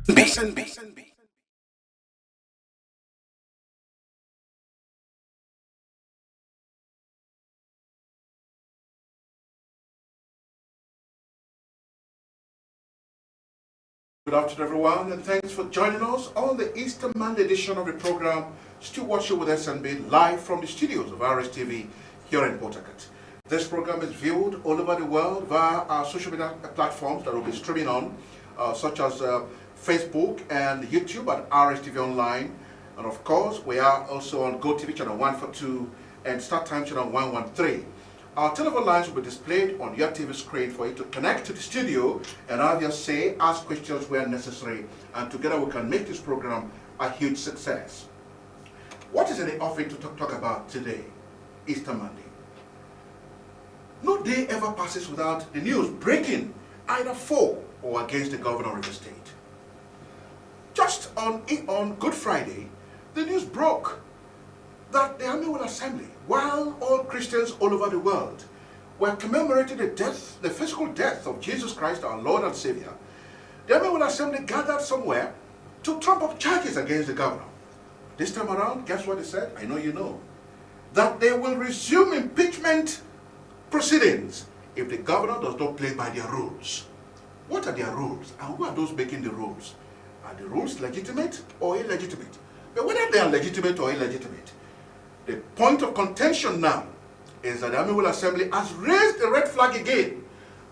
Good afternoon, everyone, and thanks for joining us on the Easter Monday edition of the program Stewardship with SNB, live from the studios of Rstv here in Port Harcourt. This program is viewed all over the world via our social media platforms that will be streaming on, such as Facebook and YouTube at Rstv Online. And of course, we are also on GoTV channel 142 and StarTime channel 113. Our telephone lines will be displayed on your TV screen for you to connect to the studio and have your say, ask questions where necessary, and together we can make this program a huge success. What is in the offering to talk about today, Easter Monday? No day ever passes without the news breaking either for or against the governor of the state. Just on Good Friday, the news broke that the Annual Assembly, while all Christians all over the world were commemorating the physical death of Jesus Christ, our Lord and Savior, the Annual Assembly gathered somewhere to trump up charges against the governor. This time around, guess what they said? I know you know. That they will resume impeachment proceedings if the governor does not play by their rules. What are their rules, and who are those making the rules? Are the rules legitimate or illegitimate? But whether they are legitimate or illegitimate, the point of contention now is that the Annual Assembly has raised the red flag again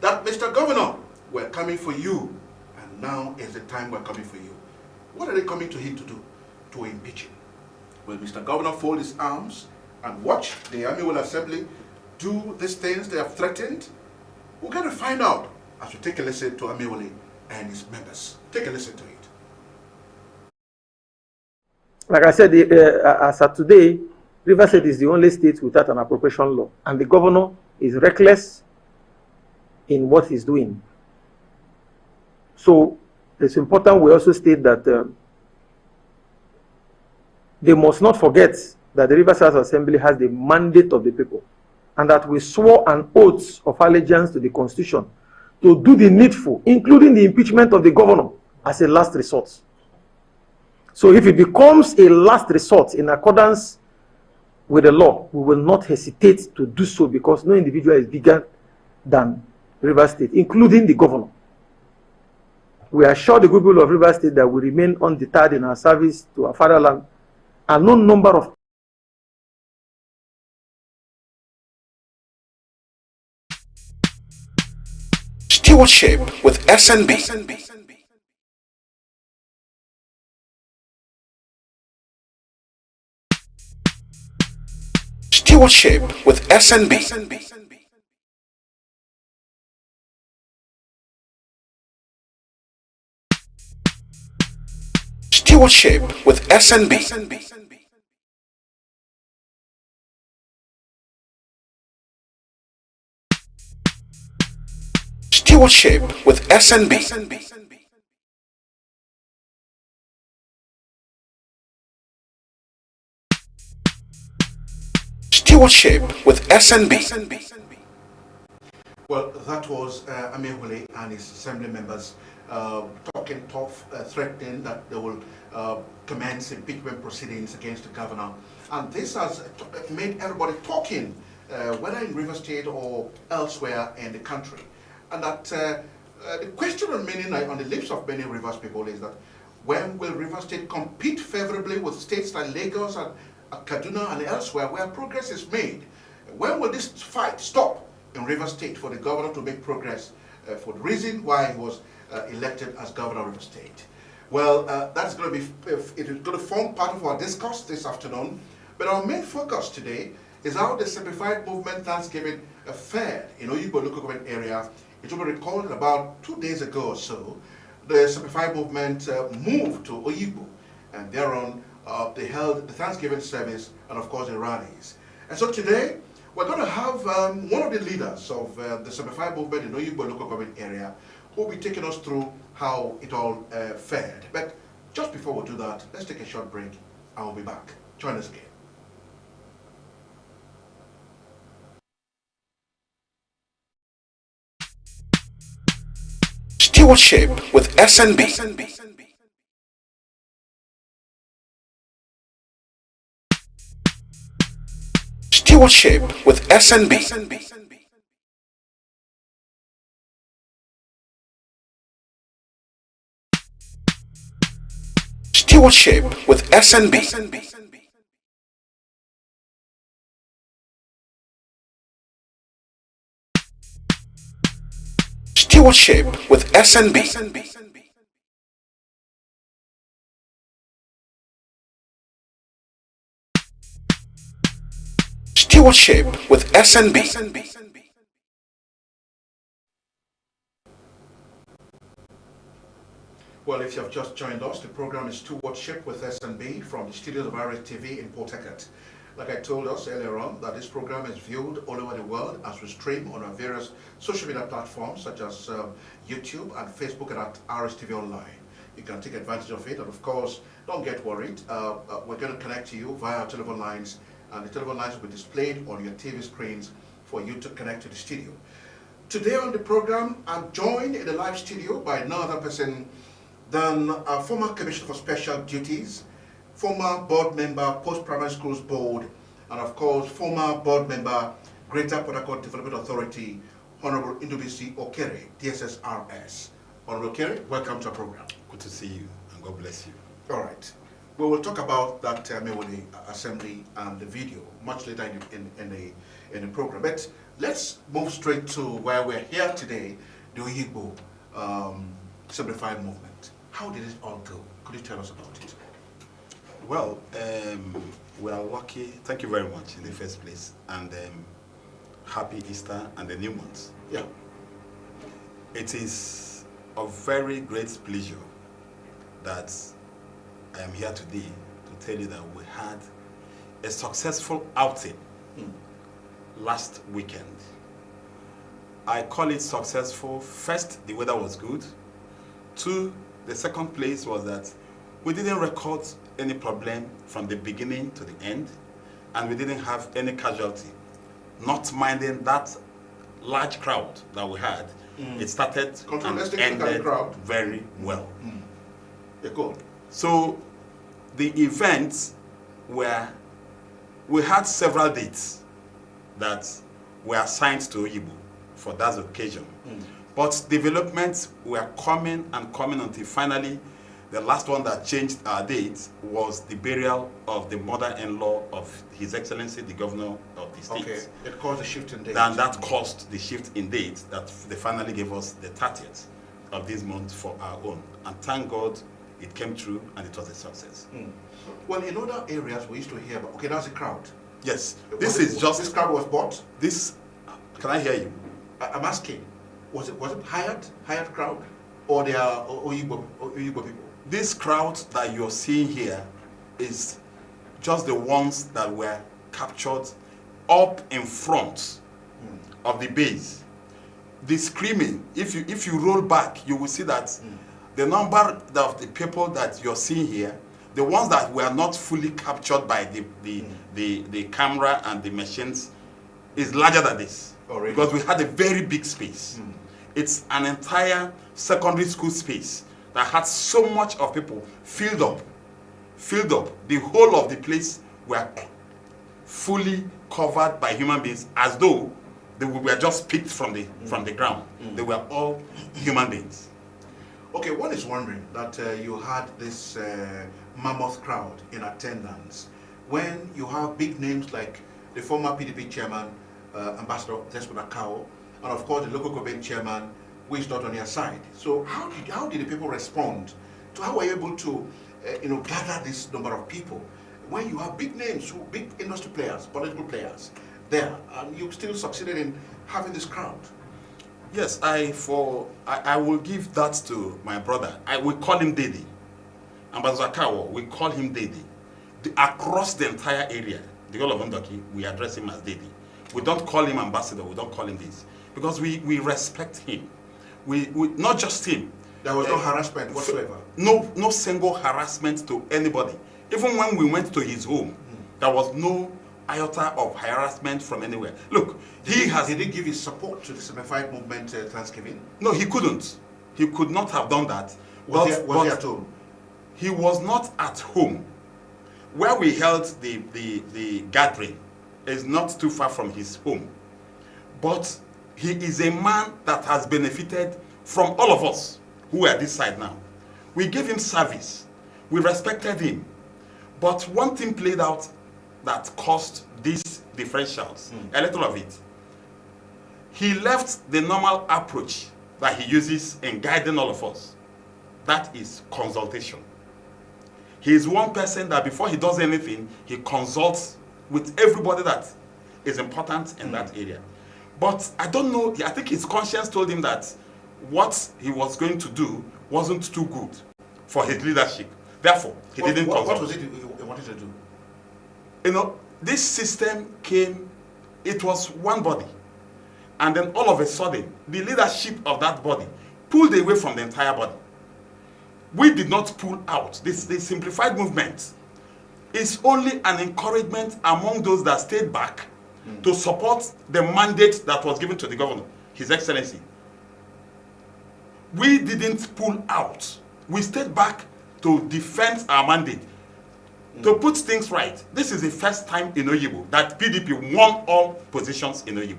that Mr. Governor, we're coming for you, and now is the time we're coming for you. What are they coming to him to do? To impeach him. Will Mr. Governor fold his arms and watch the Annual Assembly do these things they have threatened? We're going to find out as we take a listen to Amewole and his members. Take a listen to it. Like I said, as of today, Rivers State is the only state without an appropriation law, and the governor is reckless in what he's doing. So it's important we also state that they must not forget that the Rivers State Assembly has the mandate of the people, and that we swore an oath of allegiance to the Constitution to do the needful, including the impeachment of the governor, as a last resort. So if it becomes a last resort in accordance with the law, we will not hesitate to do so, because no individual is bigger than Rivers State, including the governor. We assure the people of Rivers State that we remain undeterred in our service to our fatherland, and no number of Stewardship with SNB. Stewardship with SNB. Stewardship with SNB. Stewardship with SNB. Stewardship with SNB. Well, that was Amewole and his assembly members talking tough, threatening that they will commence impeachment proceedings against the governor. And this has made everybody talking, whether in Rivers State or elsewhere in the country. And that the question remaining on the lips of many Rivers people is that when will Rivers State compete favorably with states like Lagos and Kaduna and elsewhere where progress is made? When will this fight stop in Rivers State for the governor to make progress for the reason why he was elected as governor of Rivers State? Well, that's going to be, it is going to form part of our discourse this afternoon. But our main focus today is how the Simplified Movement Thanksgiving fared in OYIGBO local government area. It will be recalled about 2 days ago or so. The Simplified Movement moved to OYIGBO, and thereon they held the Thanksgiving service and of course the rallies. And so today we're going to have one of the leaders of the Simplified Movement in OYIGBO local government area who will be taking us through how it all fared. But just before we do that, let's take a short break and we'll be back. Join us again. Stewardship with SNB. Stewardship with SNB. Stewardship with SNB. Stewardship with SNB. Stewardship with SNB. Well, if you have just joined us, the program is Stewardship with SNB from the studios of Rstv in Port Harcourt. Like I told us earlier on, that this program is viewed all over the world as we stream on our various social media platforms such as YouTube and Facebook and at Rstv Online. You can take advantage of it, and of course, don't get worried. We're going to connect to you via our telephone lines, and the telephone lines will be displayed on your TV screens for you to connect to the studio. Today on the program, I'm joined in the live studio by no other person than a former Commissioner for Special Duties, former board member, Post-Primary Schools Board, and of course, former board member, Greater Port Harcourt Development Authority, Honorable NDUBUISI OKERE, DSSRS. Honorable OKERE, welcome to our program. Good to see you, and God bless you. All right. We will talk about that Mewone assembly and the video much later in the program. But let's move straight to where we're here today, the OYIGBO Simplified movement. How did it all go? Could you tell us about it? Well, we are lucky. Thank you very much in the first place, and happy Easter and the new month. Yeah. It is a very great pleasure that I am here today to tell you that we had a successful outing last weekend. I call it successful. First, the weather was good. Two, the second place was that we didn't record any problem from the beginning to the end, and we didn't have any casualty. Not minding that large crowd that we had, it started and ended very well. Yeah, cool. So the events were, we had several dates that were assigned to OYIGBO for that occasion. But developments were coming and coming until finally the last one that changed our date was the burial of the mother-in-law of His Excellency, the Governor of the state. Okay, it caused a shift in date. And that caused the shift in date that they finally gave us the 30th of this month for our own. And thank God it came true and it was a success. Well, in other areas we used to hear about, okay, that's a crowd. Yes, this crowd was bought? This, can I hear you? I'm asking, was it hired crowd, or they are OYIGBO people? This crowd that you're seeing here is just the ones that were captured up in front of the base. The screaming, if you roll back, you will see that the number of the people that you're seeing here, the ones that were not fully captured by the camera and the machines, is larger than this. Oh, really? Because we had a very big space. It's an entire secondary school space that had so much of people filled up. The whole of the place were fully covered by human beings, as though they were just picked from the ground. They were all human beings. Okay, one is wondering that you had this mammoth crowd in attendance when you have big names like the former PDP chairman, Ambassador Desmond Akao, and of course the local government chairman, who is not on your side. So how did the people respond to how were you able to gather this number of people when you have big names, big industry players, political players there, and you still succeeded in having this crowd? Yes, I will give that to my brother. We call him Dede. Ambassador Akao, we call him Dede. Across the entire area, the whole of Ndoki, we address him as Dede. We don't call him ambassador, we don't call him this. Because we respect him. We not just him. There was no harassment whatsoever? No single harassment to anybody. Even when we went to his home, there was no iota of harassment from anywhere. Look, Did he give his support to the Simplified movement Thanksgiving? No, he couldn't. He could not have done that. Was he at home? He was not at home. Where we held the gathering is not too far from his home. But he is a man that has benefited from all of us who are this side now. We gave him service. We respected him. But one thing played out that caused these differentials, a little of it. He left the normal approach that he uses in guiding all of us. That is consultation. He is one person that before he does anything, he consults with everybody that is important in that area. But I don't know, I think his conscience told him that what he was going to do wasn't too good for his leadership. Therefore, he didn't consult. What was it he wanted to do? You know, this system came, it was one body. And then all of a sudden, the leadership of that body pulled away from the entire body. We did not pull out. The simplified movement is only an encouragement among those that stayed back to support the mandate that was given to the governor, His Excellency. We didn't pull out. We stayed back to defend our mandate, to put things right. This is the first time in OYIGBO that PDP won all positions in OYIGBO.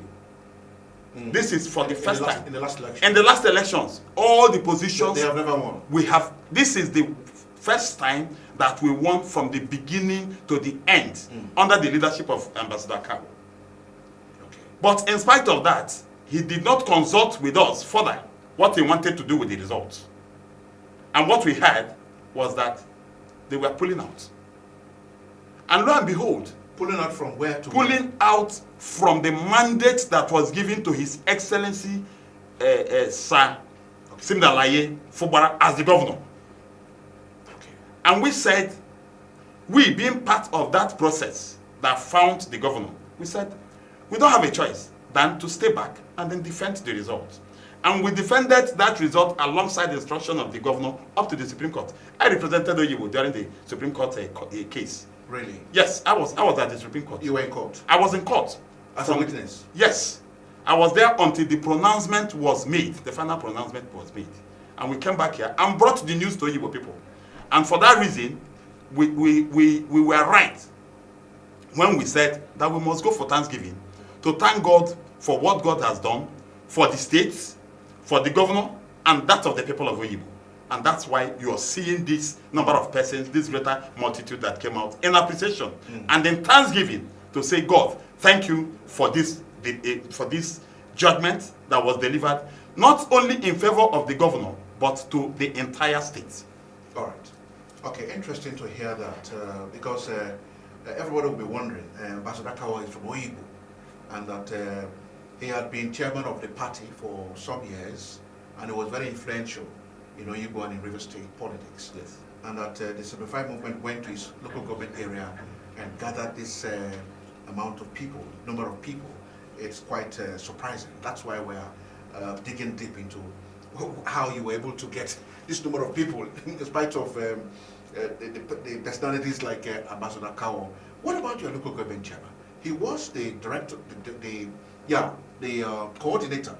This is for the first time. In the last election. In the last elections, all the positions. They have never won. We have. This is the first time that we won from the beginning to the end under the leadership of Ambassador Kawo. Okay. But in spite of that, he did not consult with us further what he wanted to do with the results. And what we heard was that they were pulling out. And lo and behold, Pulling out from where to pulling out from the mandate that was given to His Excellency Sir Simdalaye Fubara as the governor. Okay. And we said, we being part of that process that found the governor, we said, we don't have a choice than to stay back and then defend the result. And we defended that result alongside the instruction of the governor up to the Supreme Court. I represented OYIGBO during the Supreme Court case. Really? Yes, I was at the Supreme Court. You were in court? I was in court. As a witness? Yes. I was there until the pronouncement was made. The final pronouncement was made. And we came back here and brought the news to OYIGBO people. And for that reason, we were right when we said that we must go for Thanksgiving to thank God for what God has done for the states, for the governor, and that of the people of OYIGBO. And that's why you are seeing this number of persons, this greater multitude that came out in appreciation and in thanksgiving to say, God, thank you for this judgment that was delivered, not only in favor of the governor, but to the entire state. All right. Okay, interesting to hear that because everybody will be wondering, Ambassador Kawo is from OYIGBO, and that he had been chairman of the party for some years, and it was very influential in OYIGBO and in River State politics. Yes. And that the Simplified movement went to his local government area and gathered this amount of people, number of people. It's quite surprising. That's why we're digging deep into how you were able to get this number of people, in spite of the personalities like Ambassador Kawo. What about your local government chairman? He was the director, the coordinator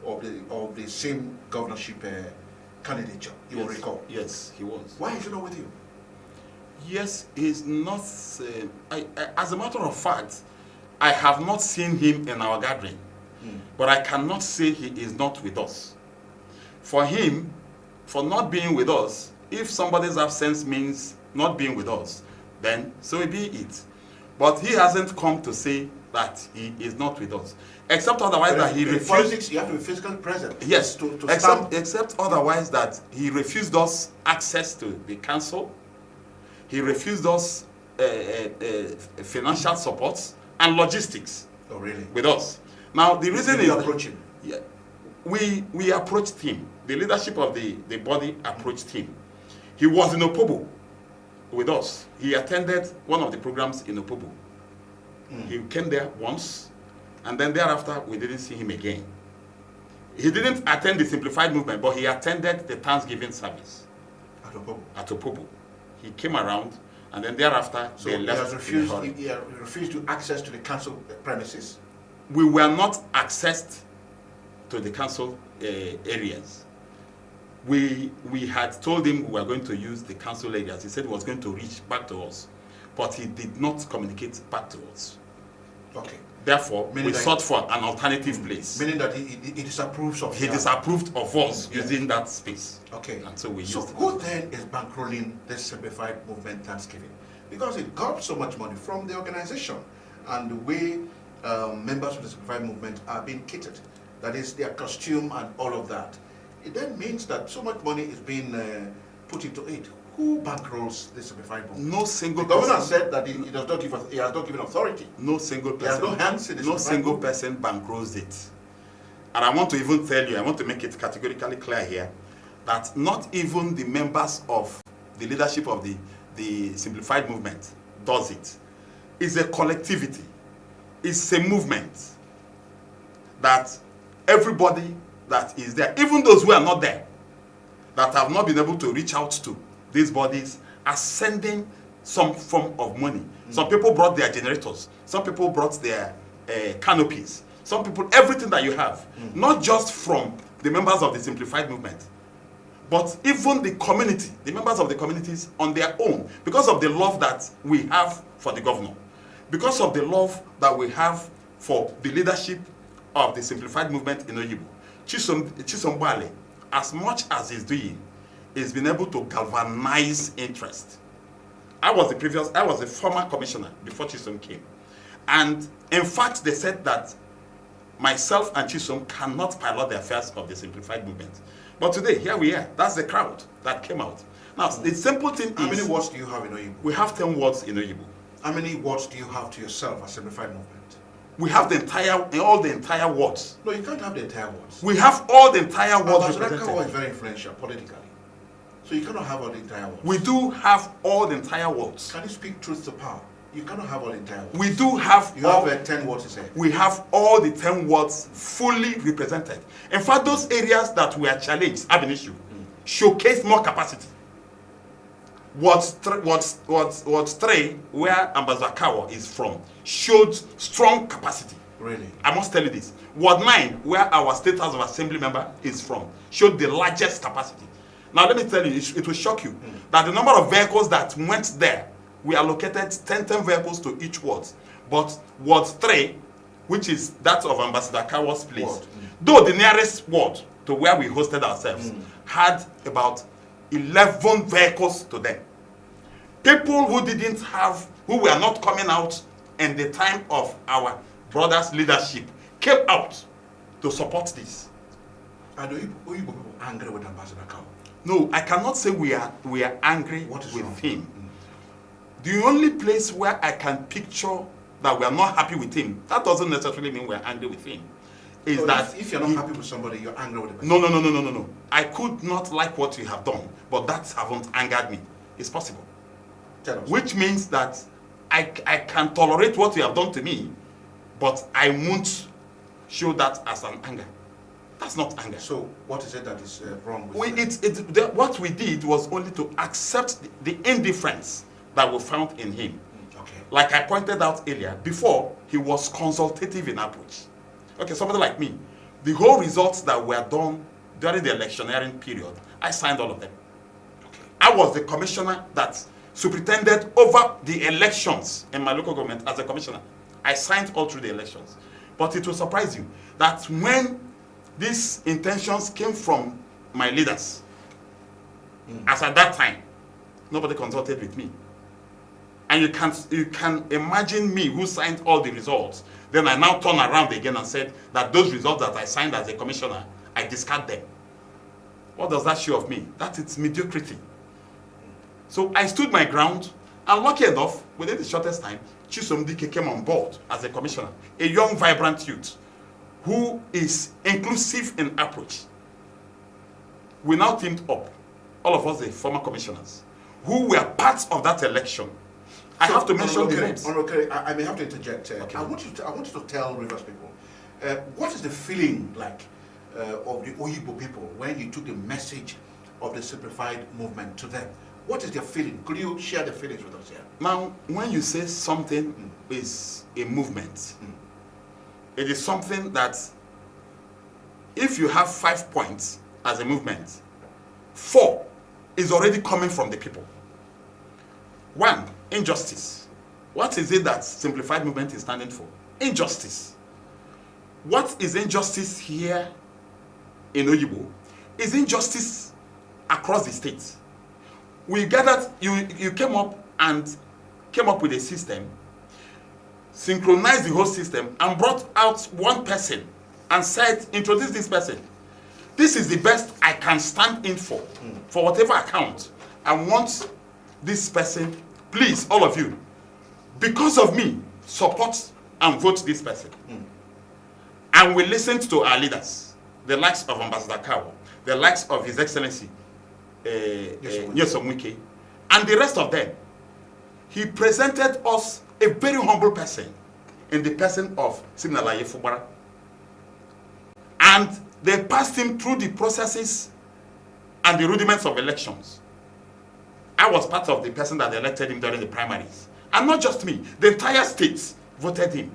of the same governorship candidature, you will recall. Yes, he was. Why is he not with you? Yes, he's not. As a matter of fact, I have not seen him in our gathering, but I cannot say he is not with us. For him, for not being with us, if somebody's absence means not being with us, then so be it. But he hasn't come to say that he is not with us. Except otherwise that he refused. Politics, you have to be physically present. Yes, to except otherwise that he refused us access to the council. He refused us financial support and logistics. Oh, really? With us. Now the reason is approach him. Yeah, we approached him. The leadership of the body approached him. He was in Opobo with us. He attended one of the programs in Opobo. He came there once, and then thereafter we didn't see him again. He didn't attend the Simplified movement, but he attended the Thanksgiving service at Opobo. He came around, and then thereafter so they left. He refused to access to the council premises. We were not accessed to the council areas. We had told him we were going to use the council areas. He said he was going to reach back to us, but he did not communicate back to us. Okay. Therefore, we sought for an alternative place. Meaning that he disapproves of He disapproved of us using that space. Okay. And so we used it. Who then is bankrolling this simplified movement Thanksgiving? Because it got so much money from the organization and the way members of the simplified movement are being catered. That is their costume and all of that. It then means that so much money is being put into it. Who bankrolls the simplified movement? No single person. The governor person. said that he does not give us, he has not given authority. No single person. He has no hands in the no single person bankrolls it. And I want to even tell you, I want to make it categorically clear here, that not even the members of the leadership of the simplified movement does it. It's a collectivity. It's a movement that everybody that is there, even those who are not there, that have not been able to reach out to these bodies, are sending some form of money. Some people brought their generators. Some people brought their canopies. Some people, everything that you have, not just from the members of the simplified movement, but even the community, the members of the communities on their own, because of the love that we have for the governor, because of the love that we have for the leadership of the simplified movement in OYIGBO. Chisom Bale, as much as he's doing, he's been able to galvanize interest. I was the former commissioner before Chisom came. And in fact, they said that myself and Chisom cannot pilot the affairs of the simplified movement. But today, here we are. That's the crowd that came out. Now, the simple thing is... How many words do you have in OYIGBO? We have 10 words in OYIGBO. How many words do you have to yourself as simplified movement? We have all the entire words. No, you can't have the entire words. We have all the entire words represented. Ambassador is very influential politically. So you cannot have all the entire words. We do have all the entire words. Can you speak truth to power? You cannot have all the entire words. We do have You have 10 words to say. We have all the 10 words fully represented. In fact, those areas that we are challenged have an issue. Showcase more capacity. Ward 3, where Ambassador Kawa is from, showed strong capacity. Really? I must tell you this. Ward 9, where our State House of Assembly member is from, showed the largest capacity. Now let me tell you, it will shock you that the number of vehicles that went there, we allocated 10 vehicles to each ward. But Ward 3, which is that of Ambassador Kawa's place, though the nearest ward to where we hosted ourselves had about 11 vehicles to them. People who didn't have, who were not coming out in the time of our brothers' leadership came out to support this. And are you people angry with Ambassador Kawa? No, I cannot say we are angry with him. The only place where I can picture that we are not happy with him, that doesn't necessarily mean we are angry with him. Is so that if you're not happy with somebody, you're angry with the person? No. I could not like what you have done, but that haven't angered me. It's possible. Tell us. Which means that I can tolerate what you have done to me, but I won't show that as an anger. That's not anger. So what is it that is wrong with what we did was only to accept the indifference that we found in him. Okay. Like I pointed out earlier, before he was consultative in approach. Okay, somebody like me, the whole results that were done during the electioneering period, I signed all of them. Okay. I was the commissioner that superintended over the elections in my local government as a commissioner. I signed all through the elections. But it will surprise you that when these intentions came from my leaders, as at that time, nobody consulted with me. And you can imagine me who signed all the results. Then I now turn around again and said that those results that I signed as a commissioner, I discard them. What does that show of me? That it's mediocrity. So I stood my ground, and lucky enough, within the shortest time, Chisom Dike came on board as a commissioner, a young, vibrant youth who is inclusive in approach. We now teamed up, all of us the former commissioners, who were part of that election. I have to mention the names. I may have to interject. Okay. I want you to tell Rivers people, what is the feeling like of the OYIGBO people when you took the message of the simplified movement to them? What is their feeling? Could you share the feelings with us here? Now, when you say something is a movement, it is something that if you have 5 points as a movement, 4 is already coming from the people. 1, injustice. What is it that simplified movement is standing for? injustice. What is injustice here in OYIGBO is injustice across the state. We gathered, you came up with a system, synchronized the whole system, and brought out one person and said, introduce this person. This is the best I can stand in for whatever account. I want this person, please, all of you, because of me, support and vote this person. And we listened to our leaders, the likes of Ambassador Kawo, the likes of His Excellency Nyesom Wike, and the rest of them. He presented us a very humble person in the person of Siminalaye Fubara. And they passed him through the processes and the rudiments of elections. I was part of the person that elected him during the primaries. And not just me, the entire state voted him.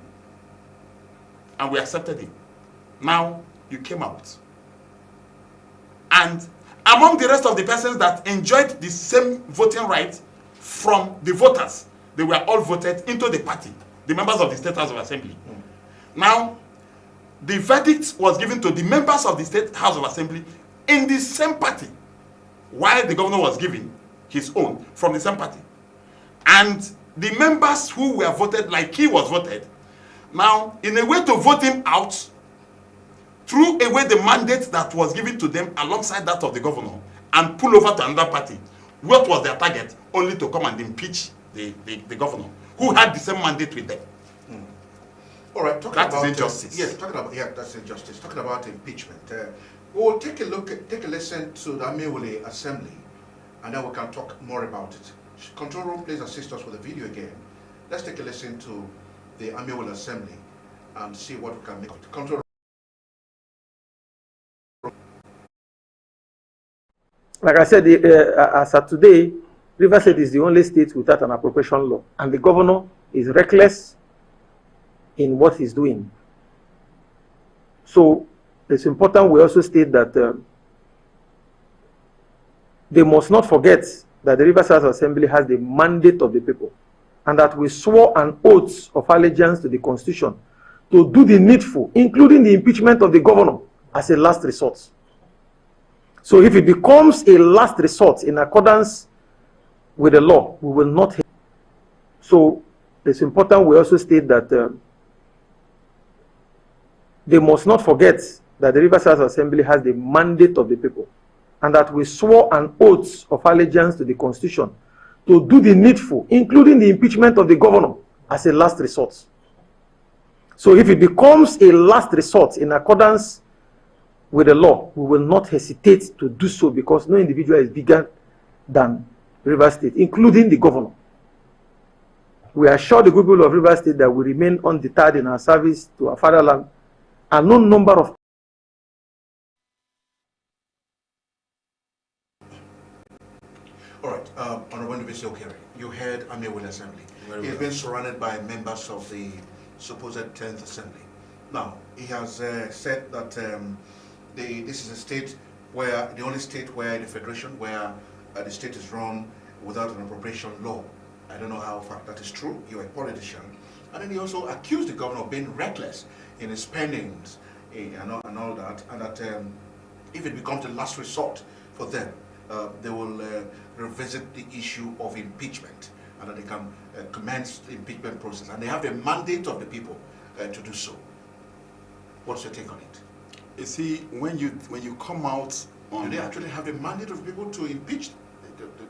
And we accepted him. Now, you came out. And among the rest of the persons that enjoyed the same voting right from the voters, they were all voted into the party, the members of the State House of Assembly. Now, the verdict was given to the members of the State House of Assembly in the same party, while the governor was giving his own from the same party. And the members who were voted like he was voted, now, in a way to vote him out, threw away the mandate that was given to them alongside that of the governor and pull over to another party. What was their target? Only to come and impeach the governor, who had the same mandate with them. All right, talking that about is injustice. Yes, talking about that's injustice. Talking about impeachment, we'll take a listen to the Amewole Assembly, and then we can talk more about it. Control room, please assist us with the video again. Let's take a listen to the Amewole Assembly and see what we can make of it. Control room. Like I said, as of today, Rivers State is the only state without an appropriation law, and the governor is reckless in what he's doing. So it's important we also state that they must not forget that the Rivers House Assembly has the mandate of the people, and that we swore an oath of allegiance to the Constitution to do the needful, including the impeachment of the governor, as a last resort. So if it becomes a last resort in accordance with the law, we will not. So it's important we also state that they must not forget that the Rivers House Assembly has the mandate of the people, and that we swore an oath of allegiance to the Constitution to do the needful, including the impeachment of the governor, as a last resort. So if it becomes a last resort in accordance with the law, we will not hesitate to do so, because no individual is bigger than Rivers State, including the governor. We assure the people of Rivers State that we remain undeterred in our service to our fatherland, and no number of All right, Honorable NDUBUISI OKERE, you heard Amewole Assembly. He's been surrounded by members of the supposed 10th Assembly. Now, he has said that this is a state where, the only state where the federation, where the state is run without an appropriation law. I don't know how far that is true. You're a politician. And then he also accused the governor of being reckless in his spendings and all that, and that if it becomes the last resort for them, they will revisit the issue of impeachment, and that they can commence the impeachment process. And they have the mandate of the people to do so. What's your take on it? You see, when you come out on... Do they actually have the mandate of people to impeach,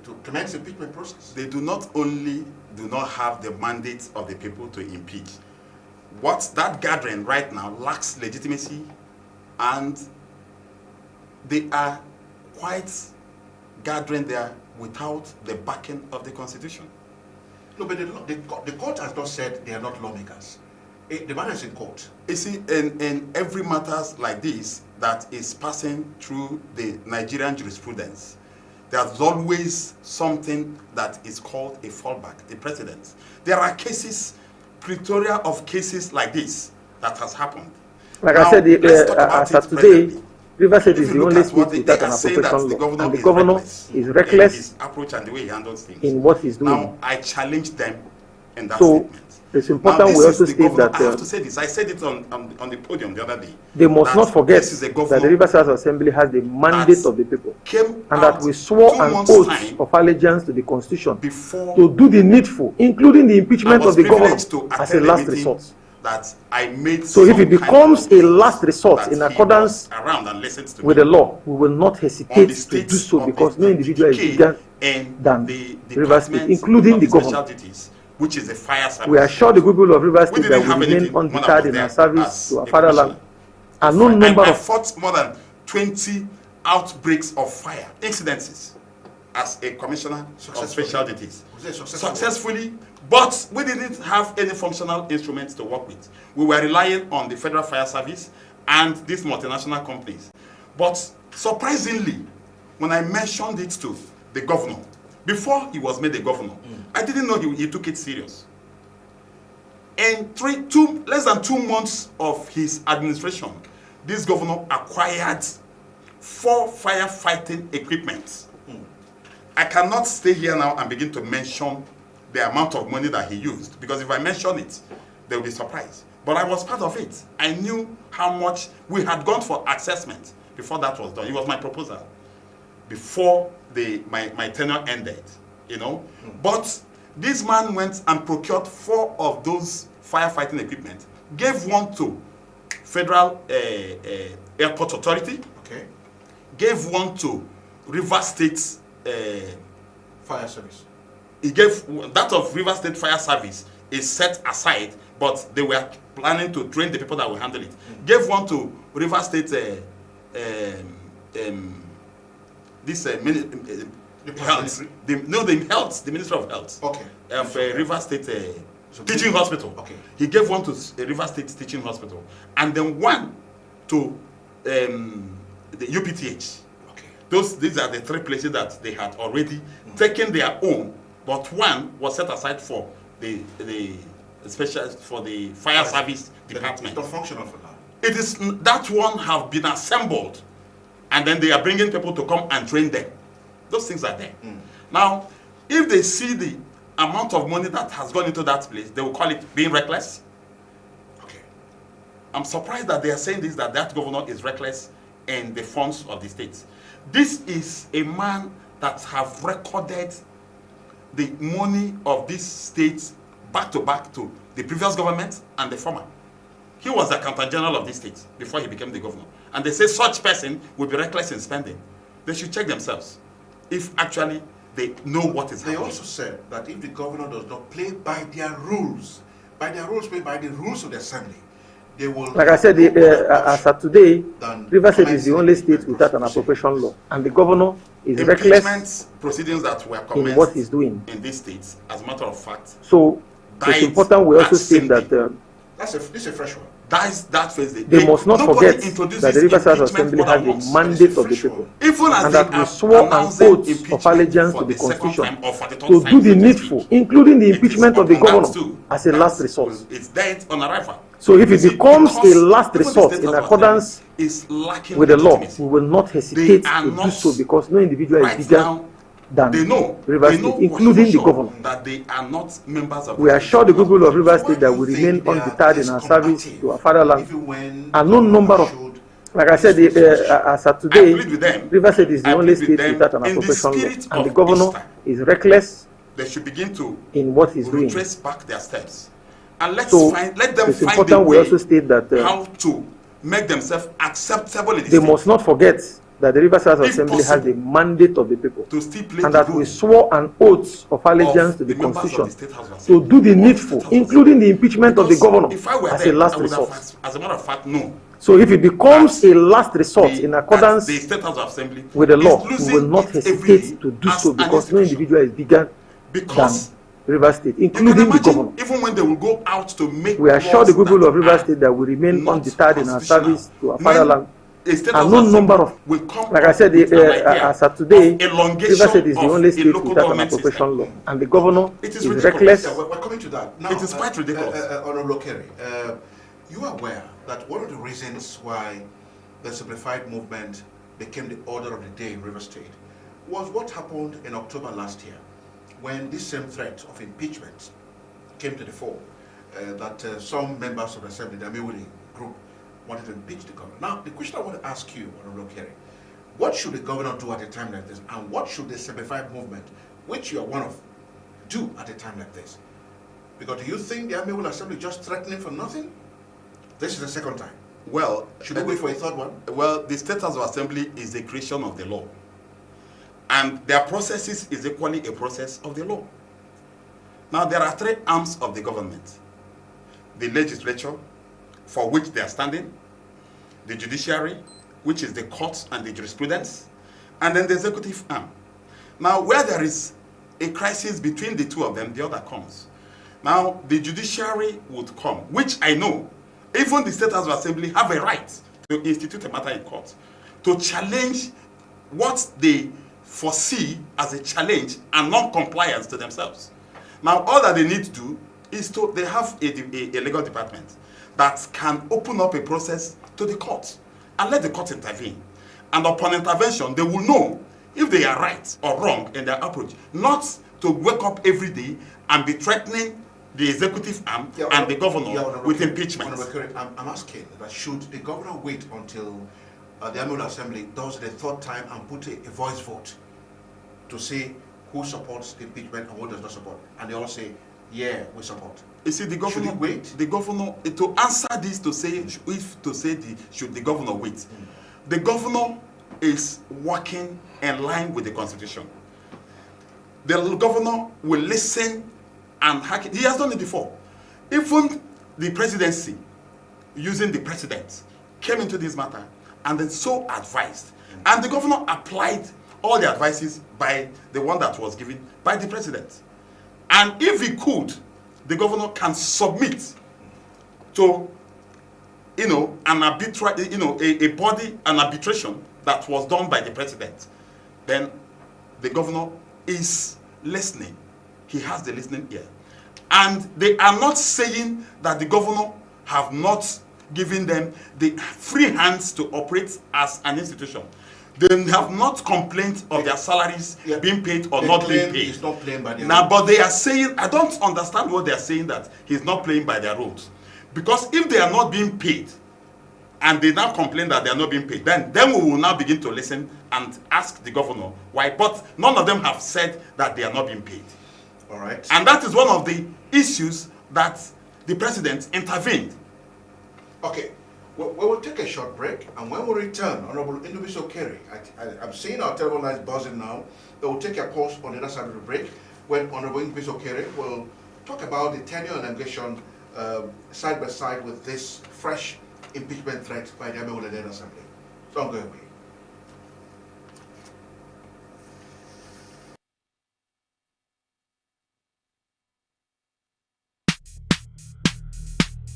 to commence the impeachment process? They do not only do not have the mandate of the people to impeach. What that gathering right now lacks legitimacy, and they are quite gathering there without the backing of the Constitution. No, but the court has not said they are not lawmakers. The matter is in court. You see, in every matters like this that is passing through the Nigerian jurisprudence, there's always something that is called a fallback, the precedent. There are cases, plethora of cases like this that has happened. Like now, I said, as of today, Rivers State is the only state without an appropriation law, and the governor is reckless in his approach and the way he handles things. In what he's doing. Now, I challenge them in that So statement. it's important we also state that I have to say this. I said it on the podium the other day. they must not forget that the Rivers Assembly has the mandate of the people, and that we swore an oath of allegiance to the Constitution to do the needful, including the impeachment of the governor as a last resort. That I made so if it becomes a last resort in accordance with the law, we will not hesitate to do so, because no individual is bigger than the Rivers State, including the governor. Which is the fire service. We assure the people of Rivers State that we remain undeterred in our service to our fatherland. And no number I of fought more than 20 outbreaks of fire incidences as a commissioner of special duties. Successfully, but we didn't have any functional instruments to work with. We were relying on the Federal Fire Service and these multinational companies. But surprisingly, when I mentioned it to the governor, before he was made a governor, I didn't know he took it serious. In less than 2 months of his administration, this governor acquired 4 firefighting equipment. I cannot stay here now and begin to mention the amount of money that he used, because if I mention it, they will be surprised. But I was part of it. I knew how much we had gone for assessment before that was done. It was my proposal before my tenure ended, you know. But this man went and procured 4 of those firefighting equipment, gave one to Federal Airport Authority, gave one to River State Fire Service. He gave that of River State Fire Service is set aside, but they were planning to train the people that will handle it. Gave one to River State the Ministry of Health. River State Teaching Hospital. He gave one to River State Teaching Hospital, and then one to the UPTH. These are the 3 places that they had already taken their own, but one was set aside for the special for the fire service department. It's not functional for now. It is that one have been assembled, and then they are bringing people to come and train them. Those things are there. Now, if they see the amount of money that has gone into that place, they will call it being reckless. I'm surprised that they are saying this, that governor is reckless in the funds of the state. This is a man that have recorded the money of this state back to back to the previous government and the former. He was the accountant general of this state before he became the governor. And they say such person will be reckless in spending. They should check themselves if actually they know what is happening. They also said that if the governor does not play by their rules, by the rules of the assembly, they will... Like I said, as of today, Rivers State is the only state without an appropriation law. And the governor is reckless proceedings that were in what he's doing. In this state, as a matter of fact. So it's important we also state that... this is a fresh one. That phase. They must not forget that the Rivers Assembly has a mandate of the people, and that we swore an oath of allegiance to the Constitution to do the needful, including the impeachment of the governor as a last resort. It's dead on arrival. So if it becomes a last resort in accordance with the law, we will not hesitate to do so, because no individual is bigger than Rivers State, including the governor. That they are not members of we assure the people of Rivers State that we remain undeterred in our service to our fatherland, and no number of, like I said, as of today, Rivers State is the only state without an appropriation law, and the governor is reckless. They should begin to in what he's doing. Trace back their steps, and let them it's find important the way we also state that how to make themselves acceptable in the they state. must not forget that the Rivers Assembly has the mandate of the people, and that we swore an oath of allegiance to the Constitution to do the needful, including the impeachment of the governor as a last resort. As a matter of fact, no. So if it becomes a last resort in accordance with the law, we will not hesitate to do so, because no individual is bigger than Rivers State, including the governor. Even when they will go out to make, we assure the people of Rivers State that we remain undeterred in our service to our fatherland. And no number of, like I said, as of today, Rivers State is the only state without an appropriation law, and the governor is reckless. We're coming to that. Now, it is quite ridiculous. Honorable OKERE, you are aware that one of the reasons why the Simplified movement became the order of the day in Rivers State was what happened in October last year, when this same threat of impeachment came to the fore that some members of the Assembly, the Amewuli group, wanted to impeach the governor. Now, the question I want to ask you, Honorable OKERE, what should the governor do at a time like this, and what should the Simplified movement, which you are one of, do at a time like this? Because do you think the Amewuli Assembly just threatening for nothing? This is the second time. Well, should we wait for a third one? Well, the State House of Assembly is the creation of the law. And their processes is equally a process of the law. Now, there are three arms of the government. The legislature, for which they are standing, the judiciary, which is the courts and the jurisprudence, and then the executive arm. Now, where there is a crisis between the two of them, the other comes. Now, the judiciary would come, which I know, even the State House of Assembly have a right to institute a matter in court, to challenge what they foresee as a challenge and non-compliance to themselves. Now, all that they need to do is they have a legal department that can open up a process to the court and let the court intervene. And upon intervention, they will know if they are right or wrong in their approach, not to wake up every day and be threatening the executive arm and the governor with impeachment. I'm asking that should the governor wait until the Amewuli Assembly does it a third time and put a voice vote to say who supports the impeachment and who does not support, and they all say, yeah, we support. You see, the governor, should he wait? The governor, to answer this, should the governor wait? The governor is working in line with the Constitution. The governor will listen and he has done it before. Even the presidency, using the president, came into this matter and then so advised. And the governor applied all the advices by the one that was given by the president. And if he could, the governor can submit to, an arbitration that was done by the president. Then the governor is listening. He has the listening ear. And they are not saying that the governor have not given them the free hands to operate as an institution. They have not complained of their salaries being paid or not being paid. He's not playing by their rules. But they are saying, I don't understand what they are saying, that he's not playing by their rules. Because if they are not being paid, and they now complain that they are not being paid, then we will now begin to listen and ask the governor why. But none of them have said that they are not being paid. All right. And that is one of the issues that the president intervened. Okay. We will take a short break, and when we return, Honorable NDUBUISI OKERE, I'm seeing our telephone lines buzzing now. They will take a pause on the other side of the break, when Honorable NDUBUISI OKERE will talk about the tenure and allegation side by side with this fresh impeachment threat by the Amewuli Assembly. Don't go away.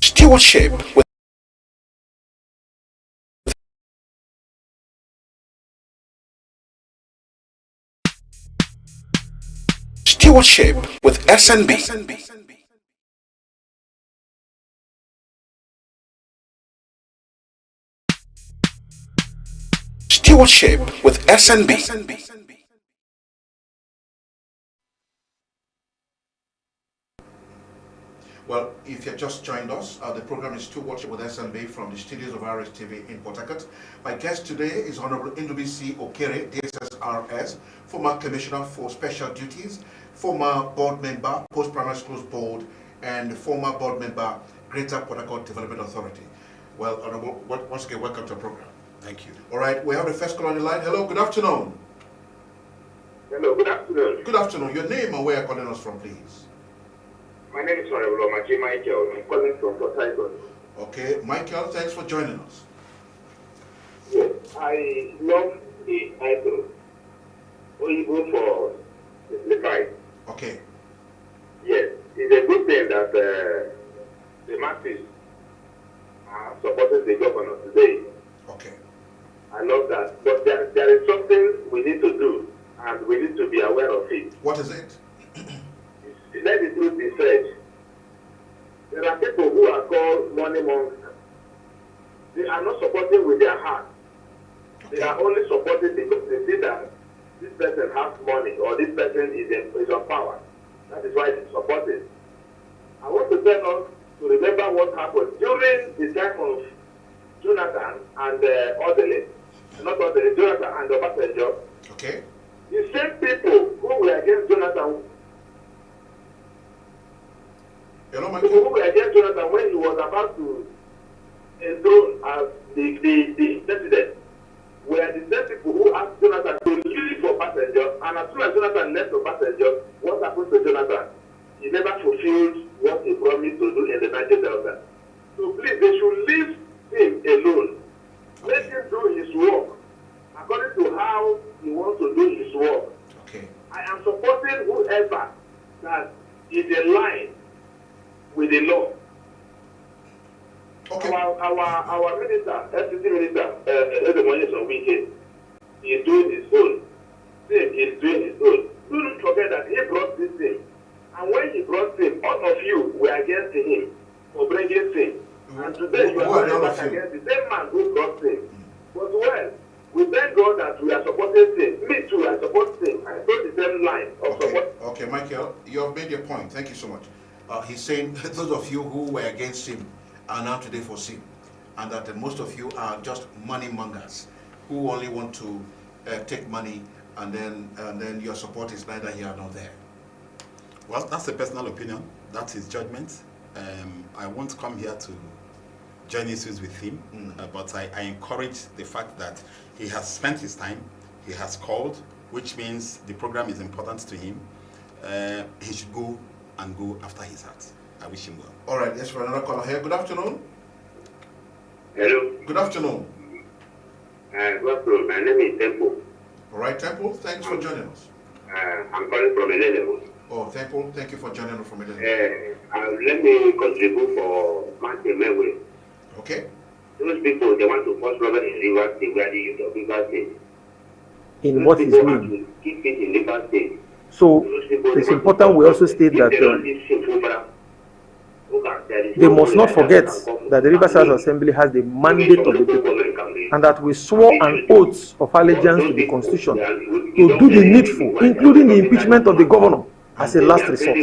Stewardship with Stewardship with SNB. Stewardship with SNB. Well, if you just joined us, the program is Stewardship with SNB from the studios of Rstv in Port Harcourt. My guest today is Honorable NDUBUISI OKERE, DSSRS, former Commissioner for Special Duties, former board member, Post-Primary Schools Board, and former board member, Greater Port Harcourt Development Authority. Well, Honorable, once again, welcome to the program. Thank you. All right, we have the first call on the line. Hello, good afternoon. Hello, good afternoon. Good afternoon. Your name and where you're calling us from, please. My name is Honorable Michael. I'm calling from Port Harcourt. Okay, Michael, thanks for joining us. Yes, I love the title, OYIGBO for Simplified. Okay. Yes, it's a good thing that the masses are supporting the governor today. Okay. I love that. But there is something we need to do, and we need to be aware of it. What is it? Let the truth be said. There are people who are called money monsters. They are not supporting with their heart. Okay. They are only supporting because they see that this person has money or this person is on power. That is why they support it. I want to tell us to remember what happened during the time of Jonathan and Jonathan and Obasanjo. Okay. The same people who were against Jonathan, who were against Jonathan when he was about to enthrone as the president, were the same people who asked Jonathan to leave for Obasanjo, and as soon as Jonathan left for Obasanjo, what happened to Jonathan? He never fulfilled what he promised to do in the Niger Delta. So please, they should leave him alone. Let him do his work according to how he wants to do his work. Okay. I am supporting whoever that is in line with the law. Okay. Our minister, SID minister, he is doing his own. He is doing his own. Do not forget that he brought this thing. And when he brought him, all of you were against him for bringing him. And today you are back against the same man who brought him. But well, we thank God that we are supporting him. Me too, I support him. I go the same line of support. Okay, Michael, you have made your point. Thank you so much. He's saying those of you who were against him are now today for him, and that most of you are just money mongers who only want to take money, and then your support is neither here nor there. Well, that's a personal opinion. That's his judgment. I won't come here to join issues with him, but I encourage the fact that he has spent his time, he has called, which means the program is important to him. He should go and go after his heart. I wish him well. All right, yes, for another caller here. Good afternoon. Hello. Good afternoon. Good afternoon. My name is Temple. All right, Temple, thanks for joining us. I'm calling from Elele. Oh, Temple, thank you for joining us from Elele. Let me contribute for Martin Mewe. Okay. Those people, they want to force Robert in River State, where the youth of River State. In what is mean? Keep it in River State. So it's important we also state that they must not forget that the Rivers House Assembly has the mandate of the people, and that we swore an oath of allegiance to the Constitution to do the needful, including the impeachment of the governor, as a last resort.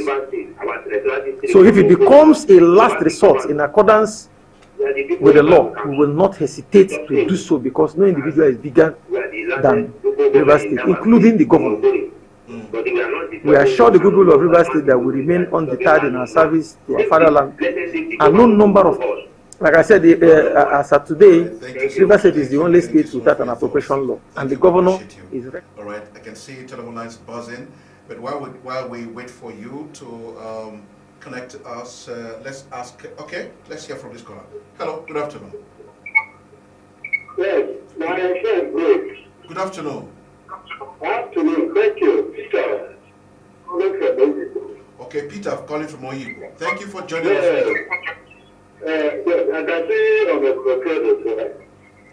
So if it becomes a last resort in accordance with the law, we will not hesitate to do so, because no individual is bigger than Rivers State, including the governor. We assure the people of Rivers State that we remain undeterred in our service to our fatherland, and no number of, like I said, as of today, Rivers State is the only state without an appropriation law, and the governor is ready. All right, I can see telephone lines buzzing, but while we wait for you to connect us, let's ask. Okay, let's hear from this caller. Hello, good afternoon. Yes, my friend, Bruce. Good afternoon. Afternoon, thank you, Peter. Okay, Peter, calling from OYIGBO. Thank you for joining us. Yes, I can see on the OKERE.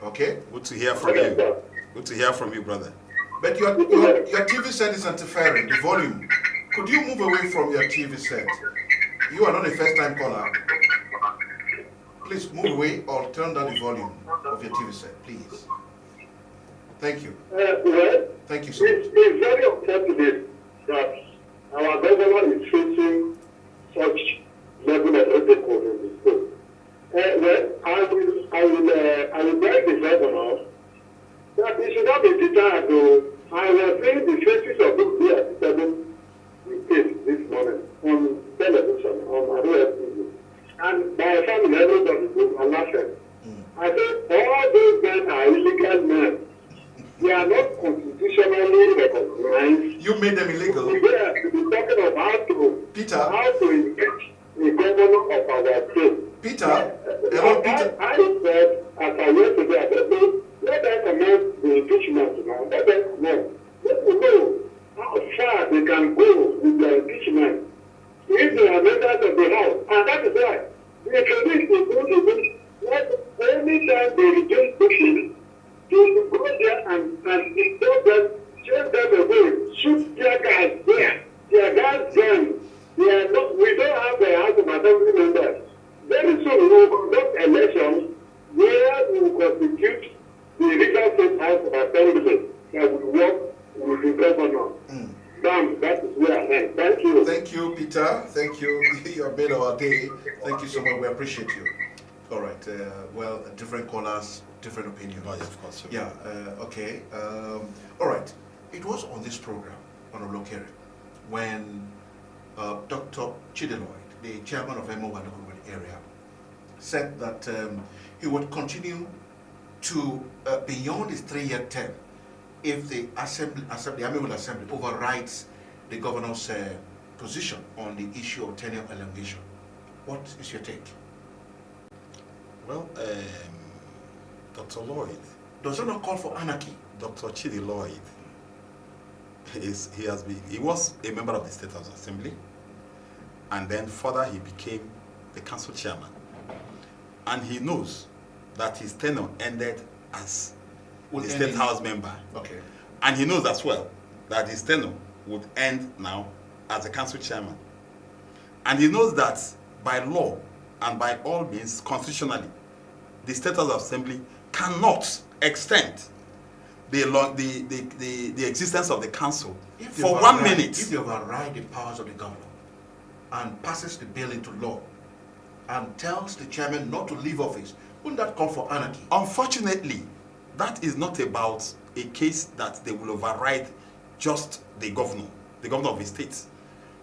Okay. Good to hear from you. Good to hear from you, brother. But your TV set is interfering, the volume. Could you move away from your TV set? You are not a first-time caller. Please move away or turn down the volume of your TV set, please. Thank you. Well, thank you so much. It's very unfortunate that our governor is facing such level of ethical in the state. Well, I will beg the governor that he should not be deterred. I was seeing the faces of those who are states this morning on television, on Rstv, and my family, everybody was laughing. I said, all those men are illegal men. They are not constitutionally recognized. You made them illegal. We are to be talking of how to engage the governor of our state. Peter, I said, as I went today, I said, let them commence the impeachment now. Let them know. Let them know how far they can go with the impeachment. If they are members of the House, and that is why the introduce the good anytime they reduce pushing, to go there and tell them, chase them away, shoot their guys there, their guys then. We don't have the House of Assembly members. Very soon we will conduct elections where we will constitute the River State House of Assembly. Thank you, Peter. Thank you. You have made our day. Thank you so much. We appreciate you. All right. Well, different callers, different opinions. Oh, yeah, of course. Sure. Yeah. Okay. All right. It was on this program, Honorable OKERE, when Dr. Chidiloy, the chairman of MO area, said that he would continue to beyond his 3-year term if the Amiable Assembly overrides the governor's position on the issue of tenure elongation. What is your take? Well, Dr. Lloyd. Does it not call for anarchy? Dr. Chidi Lloyd, he was a member of the State House Assembly, and then further he became the council chairman. And he knows that his tenure ended as a State House member. Okay. And he knows as well that his tenure would end now as a council chairman. And he knows that by law and by all means, constitutionally, the State House Assembly cannot extend the existence of the council for 1 minute. If they override the powers of the governor and passes the bill into law and tells the chairman not to leave office, wouldn't that call for anarchy? Unfortunately, that is not about a case that they will override just the governor of the state.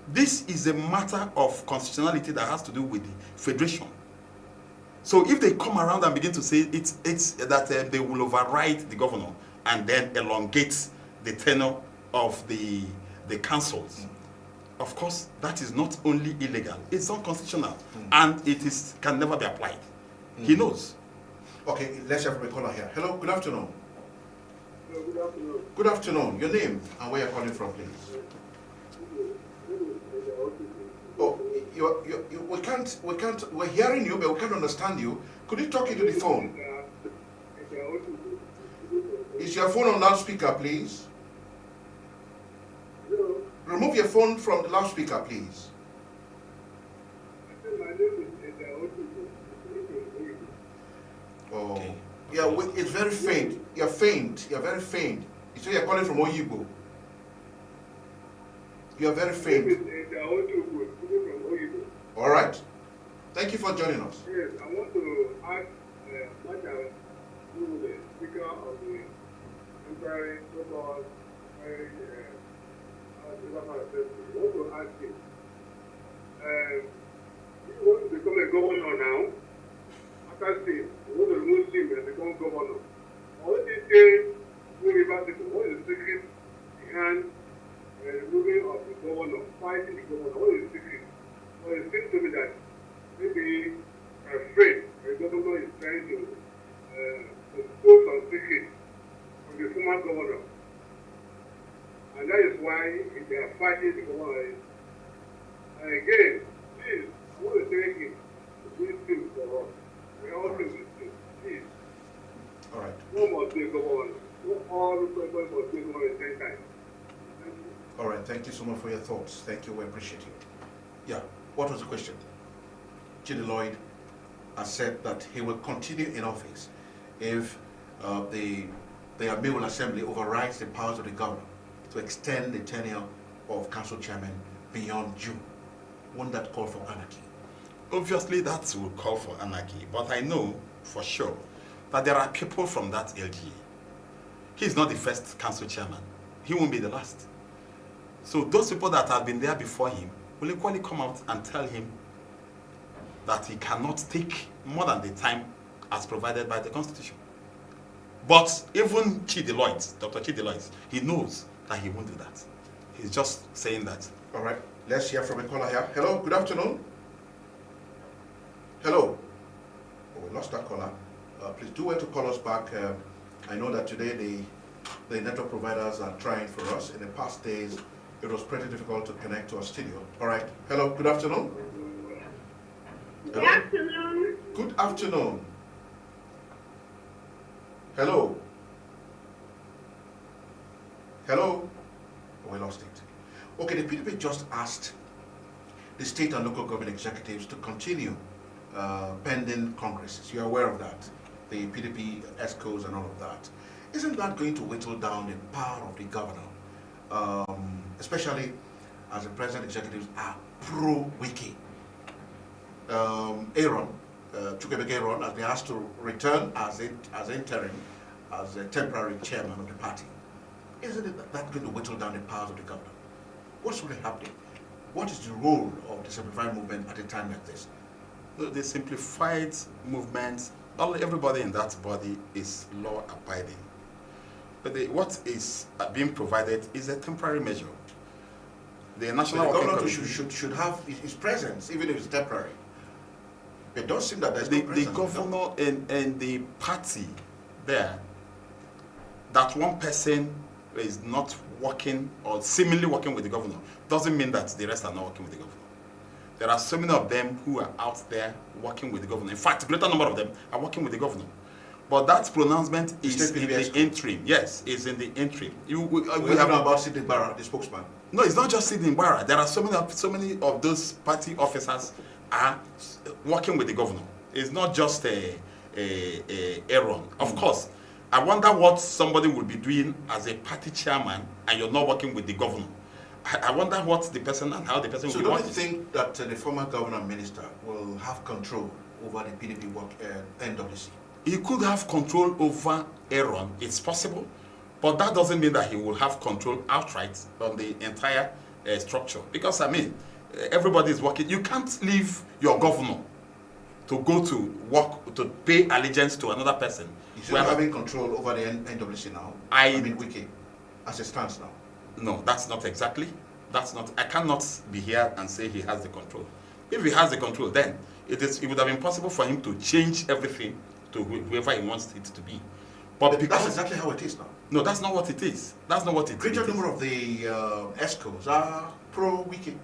This is a matter of constitutionality that has to do with the federation. So if they come around and begin to say it's that they will override the governor and then elongate the tenure of the councils, of course that is not only illegal, it's unconstitutional, and it can never be applied. He knows. Okay, let's have a caller here. Hello, good afternoon. Hello, good afternoon. Good afternoon. Your name and where you're calling from, please. Oh, we're hearing you, but we can't understand you. Could you talk into the phone? Is your phone on loudspeaker, please? Remove your phone from the loudspeaker, please. Oh, okay. Yeah, it's very faint. You're faint. You're very faint. So you're calling from OYIGBO. You're very faint. All right. Thank you for joining us. Yes, I want to ask what I do the speaker of the inquiry so-called I want to ask him. He wants to become a governor now. After state, he wants to remove him and become governor. All these days, university, what is the secret behind removing of the governor, fighting the governor? What is the secret? Well, it seems to me that maybe afraid the governor is trying to expose some secret from the former governor. And that is why they are fighting the governor. And again, please, I want to thank him for doing things for us. We all do this thing. Please. All right. No more to the governor. No all the people must be governor at the same time. Thank you. All right. Thank you so much for your thoughts. Thank you. We appreciate you. Yeah. What was the question? Chidiloy has said that he will continue in office if the Amiable Assembly overrides the powers of the governor to extend the tenure of council chairman beyond June. Won't that call for anarchy? Obviously that will call for anarchy, but I know for sure that there are people from that LGA. He's not the first council chairman. He won't be the last. So those people that have been there before him will equally come out and tell him that he cannot take more than the time as provided by the Constitution. But even Chidiloy, Dr. Chidiloy, he knows that he won't do that. He's just saying that. All right. Let's hear from a caller here. Hello. Good afternoon. Hello. Oh, we lost that caller. Please do well to call us back. I know that today the network providers are trying for us. In the past days, it was pretty difficult to connect to our studio. All right. Hello. Good afternoon. Good afternoon. Good afternoon. Hello. Hello. Oh, we lost it. Okay, the PDP just asked the state and local government executives to continue pending congresses. You're aware of that. The PDP ESCOs and all of that. Isn't that going to whittle down the power of the governor? Especially as the present executives are pro-Wiki. Aaron, Chukwuemeka Aaron, has been asked to return as interim, as a temporary chairman of the party. Isn't that going to whittle down the powers of the governor? What's really happening? What is the role of the Simplified movement at a time like this? The Simplified movement, everybody in that body is law-abiding. But what is being provided is a temporary measure. The National Working governor Committee should have his presence, even if it's temporary. It does seem that there's no presence. The governor and the party there, that one person is not working or seemingly working with the governor, doesn't mean that the rest are not working with the governor. There are so many of them who are out there working with the governor. In fact, a greater number of them are working with the governor. But that pronouncement is in the interim. Yes, it's in the interim. We have know about Sidney Barra, the spokesman. No, it's not just Sidney Barra. There are so many of those party officers are working with the governor. It's not just Aaron. Of course, I wonder what somebody will be doing as a party chairman and you're not working with the governor. I wonder what the person and how the person will be working. So don't you think that the former governor and minister will have control over the PDP work NWC? He could have control over Aaron, it's possible, but that doesn't mean that he will have control outright on the entire structure. Because, I mean, everybody is working. You can't leave your governor to go to work, to pay allegiance to another person. He's not having control over the NWC now? I mean, Wiki, as it stands now? No, that's not exactly. That's not. I cannot be here and say he has the control. If he has the control, then it would have been possible for him to change everything to whoever he wants it to be. But because that's exactly how it is now. No, that's not what it is. That's not what it is. Greater number of the ESCOs are pro-Wiki.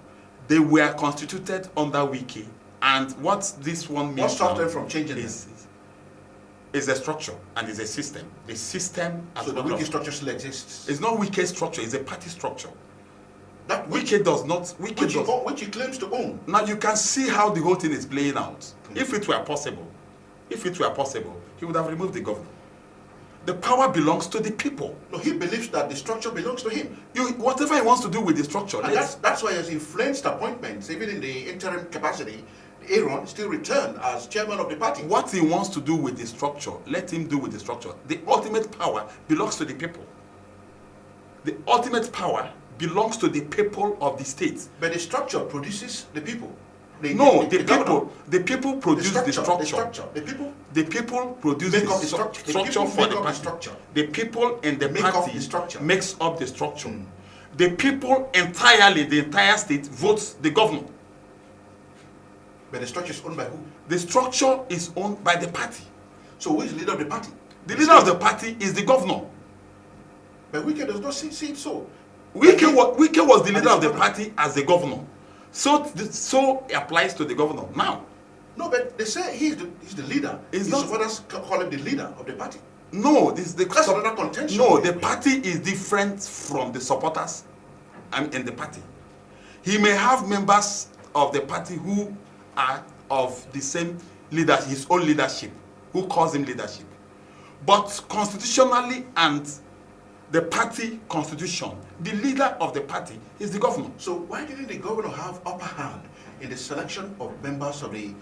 They were constituted under Wiki, and what this one means. What stopped them from changing is a structure and is a system. The system. So the Wiki structure still exists. It's not Wiki structure. It's a party structure. That Wiki does not. Which he claims to own. Now you can see how the whole thing is playing out. If it were possible, he would have removed the governor. The power belongs to the people. No, he believes that the structure belongs to him. Whatever he wants to do with the structure. And that's why he has influenced appointments, even in the interim capacity. Aaron still returned as chairman of the party. What he wants to do with the structure, let him do with the structure. The ultimate power belongs to the people. The ultimate power belongs to the people of the state. But the structure produces the people. The people produce the structure. The people produce the structure for the party. The people in the party makes up the structure. The people entirely, the entire state votes the governor. But the structure is owned by who? The structure is owned by the party. So who is the leader of the party? The leader of the party is the governor. But Wike does not see it so. Wike was the leader of the party as the governor. So it applies to the governor now. No, but they say he's the leader. His supporters call him the leader of the party. No, that's another contention. No, the party is different from the supporters in the party. He may have members of the party who are of the same leader, his own leadership, who calls him leadership. But constitutionally and the party constitution, the leader of the party is the governor. So why didn't the governor have upper hand in the selection of members of the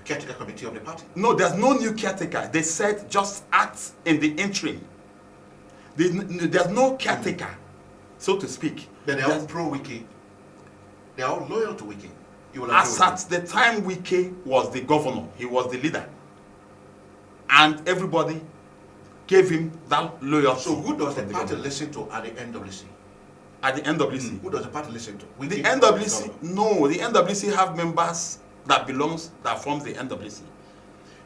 caretaker committee of the party? No, there's no new caretaker. They said just act in the interim. There's no caretaker, so to speak. But they're all pro-Wiki. They're all loyal to Wiki. As at the time Wiki was the governor, he was the leader. And everybody gave him that loyalty. So who does the party listen to at the NWC? At the NWC? Who does the party listen to? The NWC? No, the NWC have members that forms the NWC.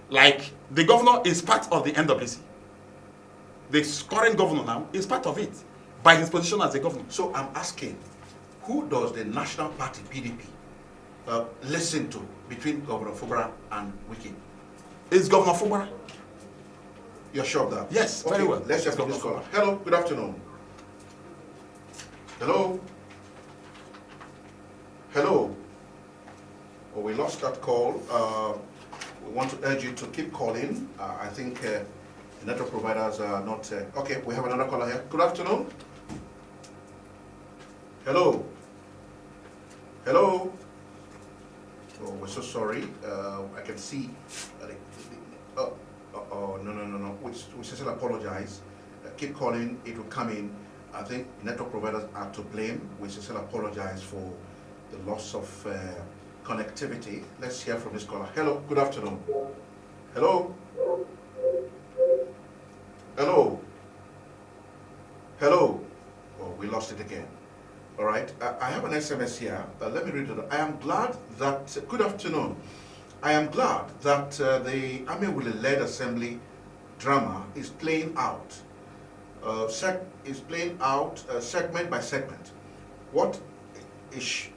Like, the governor is part of the NWC. The current governor now is part of it by his position as the governor. So I'm asking, who does the national party, PDP, listen to between Governor Fubara and Wiki? It's Governor Fubara. You're sure of that? Yes, very well. Let's just this caller. Hello, good afternoon. Hello? Hello? Oh, we lost that call. We want to urge you to keep calling. I think the network providers are not... okay, we have another caller here. Good afternoon. Hello? Hello? Oh, we're so sorry. I can see. No. We sincerely apologize. Keep calling, it will come in. I think network providers are to blame. We sincerely apologize for the loss of connectivity. Let's hear from this caller. Hello, good afternoon. Hello? Hello? Hello? Oh, we lost it again. All right, I have an SMS here. Let me read it. I am glad that, good afternoon. I am glad that the Amewule-led assembly drama is playing out. Segment by segment. What is,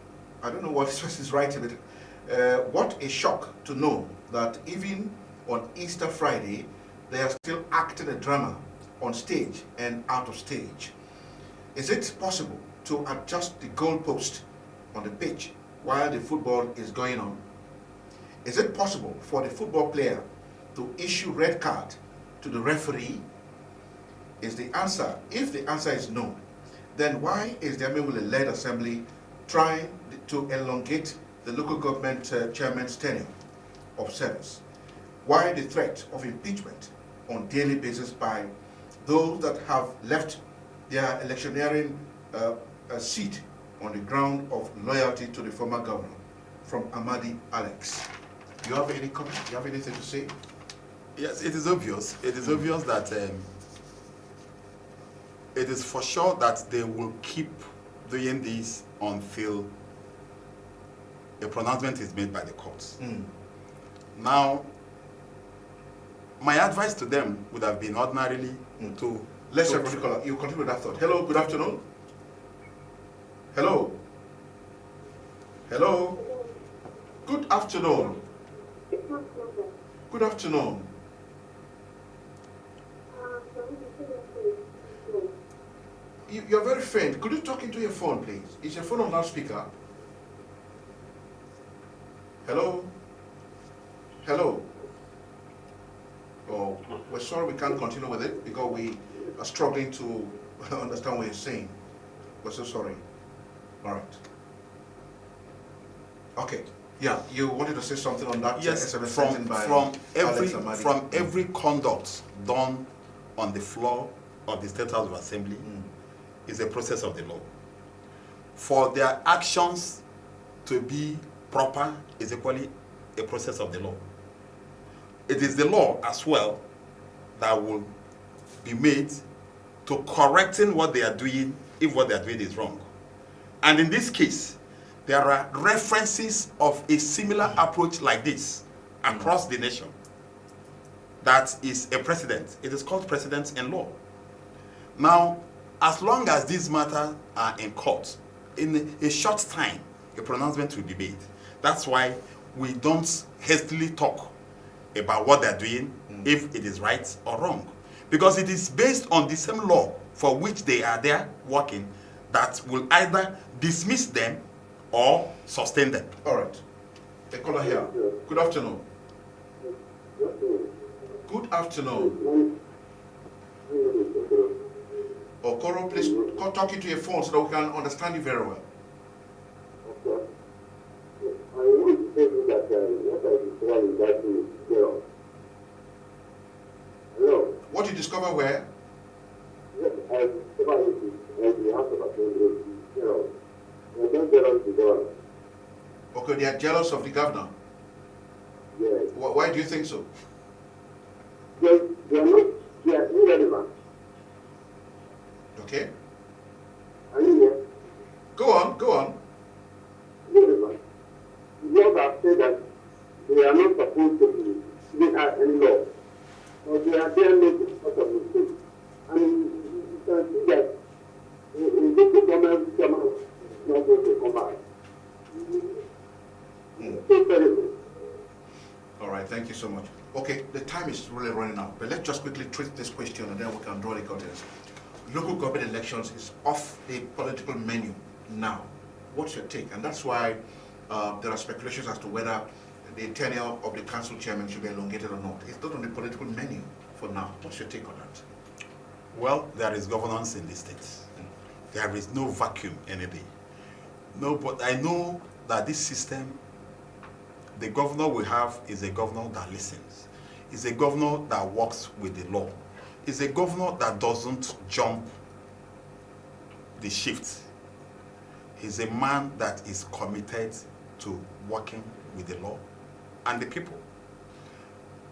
I don't know what this person is writing, but what a shock to know that even on Easter Friday, they are still acting a drama on stage and out of stage. Is it possible to adjust the goalpost on the pitch while the football is going on? Is it possible for the football player to issue red card to the referee? Is the answer, if the answer is no, then why is the Amewule-led assembly trying to elongate the local government chairman's tenure of service? Why the threat of impeachment on daily basis by those that have left their electioneering seat on the ground of loyalty to the former governor? From Amadi Alex. Do you have any comment? Do you have anything to say? Yes, it is obvious. It is obvious that it is for sure that they will keep doing this until a pronouncement is made by the courts. Now, my advice to them would have been ordinarily to... Let's have a caller. You continue with that thought. Hello, good afternoon. Hello. Hello. Good afternoon. Good afternoon. You're very faint. Could you talk into your phone, please? Is your phone on loudspeaker? Hello? Hello? Oh, we're sorry we can't continue with it because we are struggling to understand what you're saying. We're so sorry. All right. Okay. Yeah, you wanted to say something on that? Yes, SMS from every conduct done on the floor of the State House of Assembly is a process of the law. For their actions to be proper is equally a process of the law. It is the law as well that will be made to correcting what they are doing if what they are doing is wrong. And in this case, there are references of a similar approach like this across the nation. That is a precedent. It is called precedents in law. Now, as long as these matters are in court, in a short time, a pronouncement will be made. That's why we don't hastily talk about what they're doing, if it is right or wrong. Because it is based on the same law for which they are there working that will either dismiss them or sustain them. All right. A caller here. Good afternoon. Good afternoon. Okoro, please talk into your phone so that we can understand you very well. Okay. I want to tell you that what I discovered in that is zero. Hello? What you discover where? Yes, I discovered it in the House of Assembly zero. I don't get on to go. Okay, they are jealous of the governor. Yes. Why do you think so? They are not, they are irrelevant. Okay. Are you here? Go on, go on. Irrelevant. Laws have said that they are not supposed to be any law. So they are there making sort of mistakes. And you can see that in the government is not going to come back. It's terrible. All right, thank you so much. Okay, the time is really running out, but let's just quickly treat this question and then we can draw the curtains. Local government elections is off the political menu now. What's your take? And that's why there are speculations as to whether the tenure of the council chairman should be elongated or not. It's not on the political menu for now. What's your take on that? Well, there is governance in the state. There is no vacuum any day. No, but I know that this system, the governor we have is a governor that listens. Is a governor that works with the law. Is a governor that doesn't jump the shift. He's a man that is committed to working with the law and the people.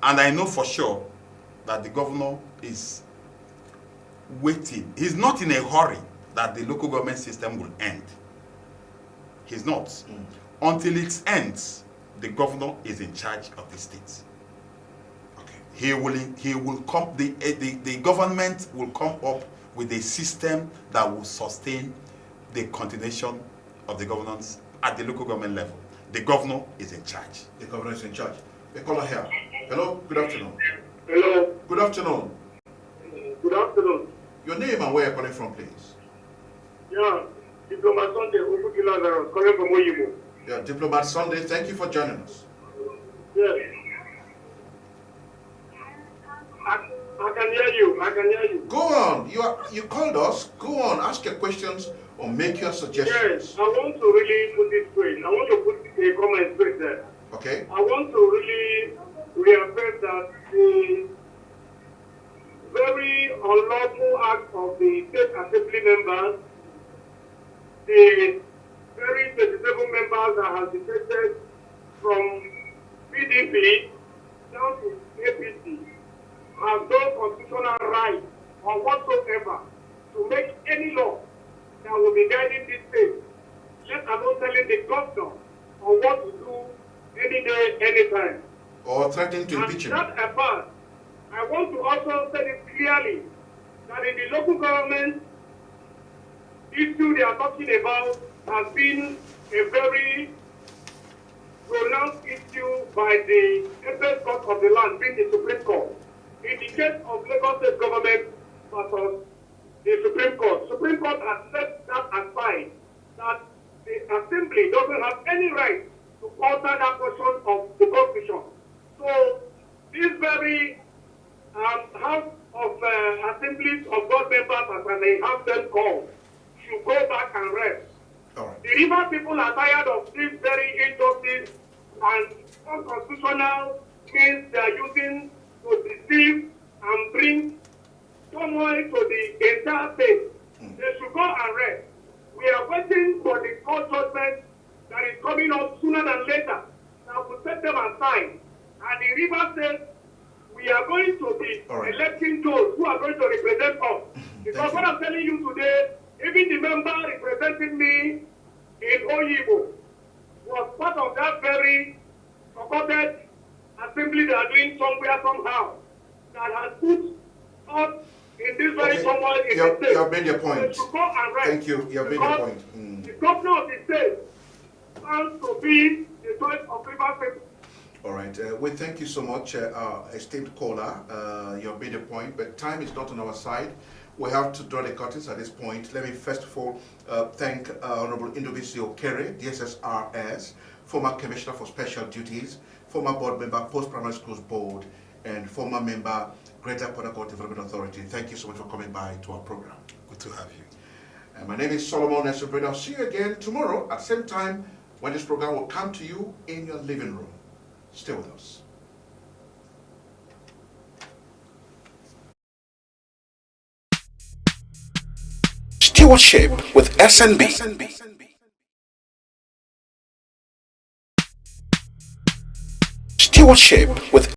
And I know for sure that the governor is waiting. He's not in a hurry that the local government system will end. He's not. Until it ends, the governor is in charge of the state. Okay. He will come. The government will come up with a system that will sustain the continuation of the governance at the local government level. The governor is in charge. The governor is in charge. The caller here. Hello. Good afternoon. Hello. Good afternoon. Good afternoon. Your name and where you're calling from, please. Yeah, Diplomat Sunday, Lazarus, calling from OYIGBO. Yeah, Diplomat Sunday, thank you for joining us. Yes. I can hear you. I can hear you. Go on. You called us. Go on. Ask your questions or make your suggestions. Yes, I want to really put it straight. I want to put a comment straight there. Okay. I want to really reaffirm that the very unlawful act of the state assembly members, the very 27 members that have defected from PDP down to APC, have no constitutional right or whatsoever to make any law that will be guiding this state, let alone telling the governor on what to do any day, anytime. Or threatening to impeach him. And that apart, I want to also say it clearly that in the local government issue they are talking about has been a very pronounced issue by the highest court of the land, being the Supreme Court. In the case of Lagos State government versus the Supreme Court has set that aside, that the Assembly doesn't have any right to alter that portion of the Constitution. So this very House of Assemblies of God members, as they have them called, should go back and rest. Right. The river people are tired of this very injustice and unconstitutional means they are using to deceive and bring turmoil to the entire state. They should go and rest. We are waiting for the court judgment that is coming up sooner than later that will set them aside. And the river says we are going to be electing those who are going to represent us. Because what I'm telling you today, even the member representing me in OYIGBO was part of that very purported assembly they are doing somewhere, somehow, that has put us in this very turmoil in the state. You have made your point. So go and rest. Thank you. You have made your point. The governor of the state stands to be the choice of River State. All right. We thank you so much, esteemed caller. You have made a point, but time is not on our side. We have to draw the curtains at this point. Let me first of all thank Honorable NDUBUISI OKERE, DSSRS, former Commissioner for Special Duties, former board member, Post-Primary Schools Board, and former member, Greater Port Harcourt Development Authority. Thank you so much for coming by to our program. Good to have you. And my name is Solomon Nesubredo. I'll see you again tomorrow at the same time when this program will come to you in your living room. Stay with us. Stewardship with SNB. Stewardship with